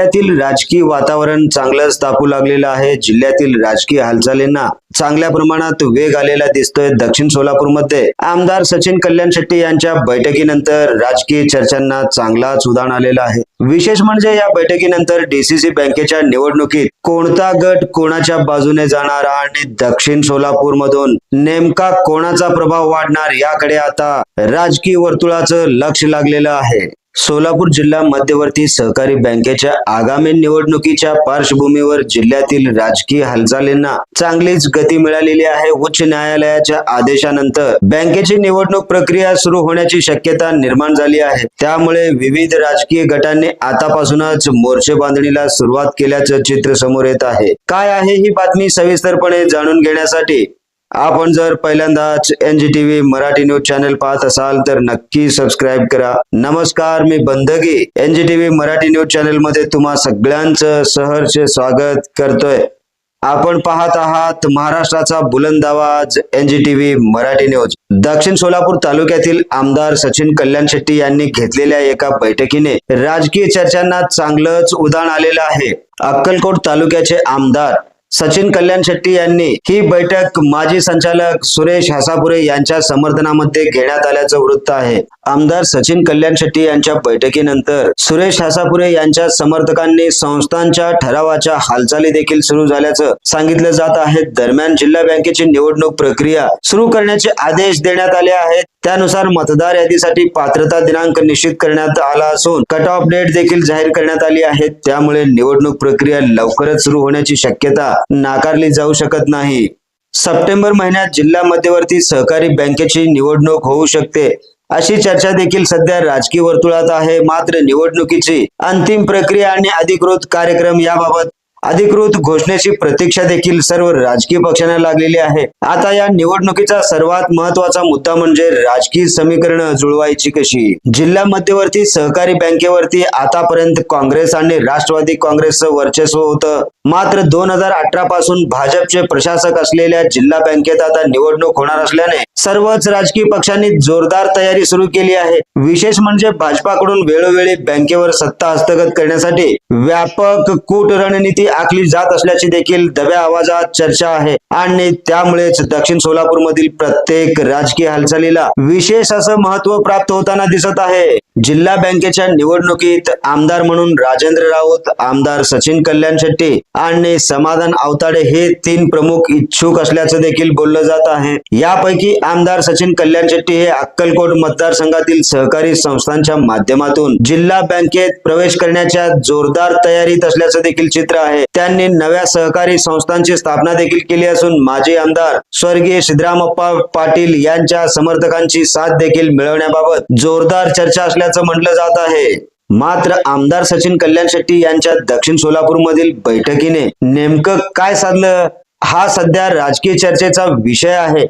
जिल्ह्यातील राजकीय वातावरण चांगलंच तापू लागलेलं आहे। जिल्ह्यातील राजकीय हालचालींना चांगल्या प्रमाणात वेग आलेला दिसतोय। दक्षिण सोलापूरमध्ये आमदार सचिन कल्याण शेट्टी यांच्या बैठकीनंतर राजकीय चर्चांना चांगलाच उधाण आलेलं आहे। विशेष म्हणजे या बैठकीनंतर डीसीसी बँकेच्या निवडणुकीत कोणता गट कोणाच्या बाजूने जाणार आणि दक्षिण सोलापूर मधून नेमका कोणाचा प्रभाव वाढणार याकडे आता राजकीय वर्तुळाचं लक्ष लागलेलं आहे। सोलापूर जिल्हा मध्यवर्ती सहकारी बँकेच्या आगामी निवडणुकीच्या पार्श्वभूमीवर जिल्ह्यातील राजकीय हालचालींना चांगलीच गती मिळालेली आहे। उच्च न्यायालयाच्या आदेशानंतर बँकेची निवडणूक प्रक्रिया सुरू होण्याची शक्यता निर्माण झाली आहे। त्यामुळे विविध राजकीय गटांनी आतापासूनच मोर्चे बांधणीला सुरुवात केल्याचं चित्र समोर येत आहे। काय आहे ही बातमी सविस्तरपणे जाणून घेण्यासाठी आपण जर पहिल्यांदाच NGTV मराठी न्यूज चॅनल पाहत असाल तर नक्की सबस्क्राईब करा। नमस्कार, मी बंदगी NGTV मराठी न्यूज चॅनल मध्ये तुम्हा सगळ्यांचं सहर्ष स्वागत करतोय। आपण पाहत आहात महाराष्ट्राचा बुलंद आवाज NGTV मराठी न्यूज। दक्षिण सोलापूर तालुक्यातील आमदार सचिन कल्याण शेट्टी यांनी घेतलेल्या एका बैठकीने राजकीय चर्चांना चांगलंच उधाण आलेलं आहे। अक्कलकोट तालुक्याचे आमदार सचिन कल्याण शेट्टी यांनी ही बैठक माजी संचालक सुरेश हासापुरे यांच्या समर्थनामध्ये घेण्यात आल्याचं वृत्त आहे। आमदार सचिन कल्याण शेट्टी यांच्या बैठकीनंतर सुरेश हासापुरे यांच्या समर्थकांनी संस्थांच्या ठरावाच्या हालचाली देखील सुरू झाल्याचं सांगितलं जात आहे। दरम्यान जिल्हा बँकेची निवडणूक प्रक्रिया सुरू करण्याचे आदेश देण्यात आले आहेत। त्यानुसार मतदार यादीसाठी पात्रता दिनांक निश्चित करण्यात आला असून कट ऑफ डेट देखील जाहीर करण्यात आली आहे। त्यामुळे निवडणूक प्रक्रिया लवकरच सुरू होण्याची शक्यता नाकारली जाऊ शकत नाही। सप्टेंबर महिन्यात जिल्हा मध्यवर्ती सहकारी बँकेची निवडणूक होऊ शकते अशी चर्चा देखील सध्या राजकीय वर्तुळात आहे। मात्र निवडणुकीची अंतिम प्रक्रिया आणि अधिकृत कार्यक्रम याबाबत अधिकृत घोषणेची प्रतीक्षा देखील सर्व राजकीय पक्षांना लागलेली आहे। आता या निवडणुकीचा सर्वात महत्त्वाचा मुद्दा म्हणजे राजकीय समीकरण जुळवायची कशी। जिल्हा मध्यवर्ती सहकारी बँकेवरती आतापर्यंत काँग्रेस आणि राष्ट्रवादी काँग्रेसचं वर्चस्व होतं। मात्र 2018 पासून भाजपचे प्रशासक असलेल्या जिल्हा बँकेत आता निवडणूक होणार असल्याने सर्वच राजकीय पक्षांनी जोरदार तयारी सुरू केली आहे। विशेष म्हणजे भाजपाकडून वेळोवेळी बँकेवर सत्ता हस्तगत करण्यासाठी व्यापक कूट रणनीती आखली जात असल्याची देखील दब्या आवाजात चर्चा आहे आणि त्यामुळेच दक्षिण सोलापूर मधील प्रत्येक राजकीय हालचालीला विशेष असं महत्त्व प्राप्त होताना दिसत आहे। जिल्हा बँकेच्या निवडणुकीत आमदार म्हणून राजेंद्र राऊत, आमदार सचिन कल्याण शेट्टी आणि समाधान आवताडे हे 3 प्रमुख इच्छुक असल्याचं देखील बोललं जात आहे। यापैकी आमदार सचिन कल्याण शेट्टी हे अक्कलकोट मतदारसंघातील सहकारी संस्थांच्या माध्यमातून जिल्हा बँकेत प्रवेश करण्याच्या जोरदार तयारीत असल्याचं देखील चित्र आहे। त्यांनी नव्या सहकारी संस्थांची स्थापना देखील केली असून माजी आमदार स्वर्गीय सिद्धरामप्पा पाटील यांच्या समर्थकांची साथ देखील मिळवण्याबाबत जोरदार चर्चा असल्याचं म्हटलं जात आहे। मात्र आमदार सचिन कल्याण शेट्टी यांच्या दक्षिण सोलापूर मधील बैठकीने नेमकं काय साधलं हा सध्या राजकीय चर्चेचा विषय आहे।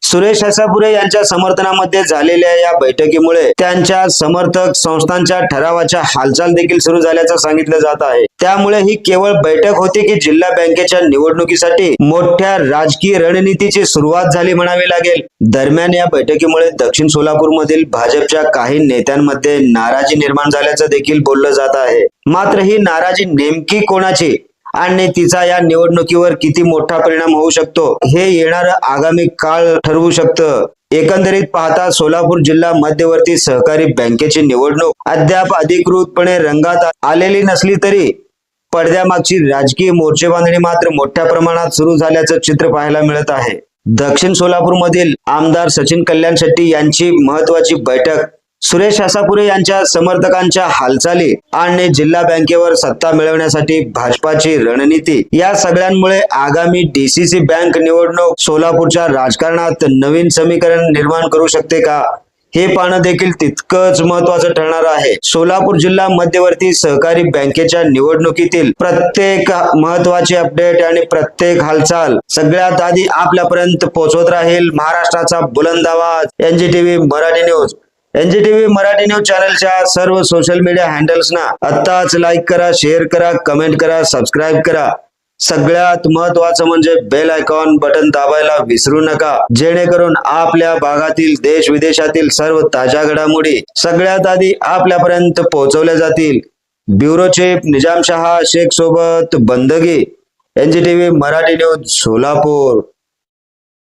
सुरेश हासापुरे यांच्या समर्थनामध्ये झालेल्या या बैठकीमुळे त्यांच्या समर्थक संस्थांच्या ठरावाच्या हालचाल देखील सुरू झाल्याचं सांगितलं जात आहे। त्यामुळे ही केवळ बैठक होती की जिल्हा बँकेच्या निवडणुकीसाठी मोठ्या राजकीय रणनीतीची सुरुवात झाली म्हणावी लागेल। दरम्यान या बैठकीमुळे दक्षिण सोलापूर मधील भाजपच्या काही नेत्यांमध्ये नाराजी निर्माण झाल्याचं देखील बोललं जात आहे। मात्र ही नाराजी नेमकी कोणाची आणि तिचा या निवडणुकीवर किती मोठा परिणाम होऊ शकतो हे येणारं आगामी काळ ठरवू शकतं। एकंदरीत पाहता सोलापूर जिल्हा मध्यवर्ती सहकारी बँकेची निवडणूक अद्याप अधिकृतपणे रंगात आलेली नसली तरी पडद्यामागची राजकीय मोर्चेबांधणी मात्र मोठ्या प्रमाणात सुरू झाल्याचं चित्र पाहायला मिळत आहे। दक्षिण सोलापूर मधील आमदार सचिन कल्याण शेट्टी यांची महत्वाची बैठक, सुरेश हासापुरे यांच्या समर्थकांच्या हालचाली आणि जिल्हा बँकेवर सत्ता मिळवण्यासाठी भाजपाची रणनीती या सगळ्यांमुळे आगामी डीसीसी बँक निवडणूक सोलापूरच्या राजकारणात नवीन समीकरण निर्माण करू शकते का हे पाहणं देखील तितकंच महत्त्वाचं ठरणार आहे। सोलापूर जिल्हा मध्यवर्ती सहकारी बँकेच्या निवडणुकीतील प्रत्येक महत्त्वाची अपडेट आणि प्रत्येक हालचाल सगळ्यात आधी आपल्यापर्यंत पोहोचवत राहील महाराष्ट्राचा बुलंद आवाज NGTV Marathi news. NGTV Marathi news चॅनलच्या सर्व सोशल मीडिया हँडल्सना आत्ताच लाईक करा, शेअर करा, कमेंट करा, सबस्क्राईब करा। सगळ्यात महत्त्वाचं म्हणजे बेल आयकॉन बटन दाबायला विसरू नका, जेणेकरून आपल्या भागातील देश विदेशातील सर्व ताज्या घडामोडी सगळ्यात आधी आपल्यापर्यंत पोहोचवल्या जातील। ब्युरो चीफ निजामशहा शेख सोबत बंदगी, NGTV मराठी न्यूज सोलापूर.